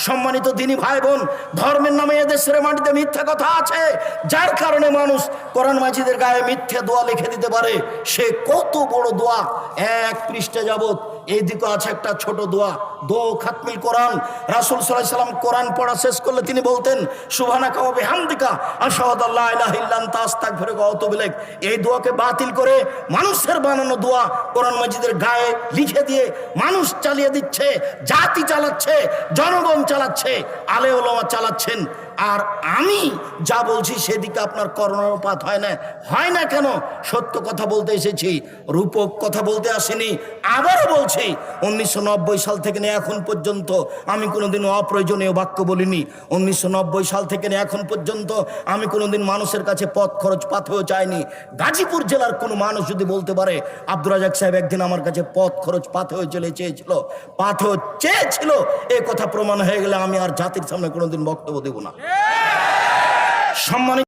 সম্মানিত দিনী ভাই বোন, ধর্মের নামে এদেশের মাটিতে মিথ্যা কথা আছে, যার কারণে মানুষ কোরআন মাজিদের গায়ে মিথ্যা দোয়া লিখে দিতে পারে। সে কত বড় দোয়া, এক পৃষ্ঠা যাবত। এইদিকে আছে একটা ছোট দোয়া, দো খাতমিল কোরআন। রাসূল সাল্লাল্লাহু আলাইহি সাল্লাম কোরআন পড়া শেষ করলে তিনি বলতেন, সুবহানাকা ওয়া বিহামদিকা আশহাদু আল্লা ইলাহা ইল্লা আনতা আস্তাগফিরুকা ওয়া আতুবু ইলাইক। এই দোয়াকে বাতিল করে মানুষের বানানো দোয়া কোরআন মাজিদের গায়ে লিখে দিয়ে মানুষ চালিয়ে দিচ্ছে, জাতি চালাচ্ছে, জনগণ চালাচ্ছে, আলে ওলামা চালাচ্ছেন। আর আমি যা বলছি সেদিকে আপনার কর্ণপাত হয় না। হয় না কেন? সত্য কথা বলতে এসেছি, রূপক কথা বলতে আসিনি। আবারও বলছি, 1990 সাল থেকে নিয়ে এখন পর্যন্ত আমি কোনোদিন অপ্রয়োজনীয় বাক্য বলিনি। 1990 সাল থেকে নিয়ে এখন পর্যন্ত আমি কোনোদিন মানুষের কাছে পথ খরচ পাথেও চাইনি। গাজীপুর জেলার কোনো মানুষ যদি বলতে পারে আব্দুর রাজ্জাক সাহেব একদিন আমার কাছে পথ খরচ পাথেও চেয়েছিল, এ কথা প্রমাণ হয়ে গেলে আমি আর জাতির সামনে কোনোদিন বক্তব্য দেব না। সম্মানিত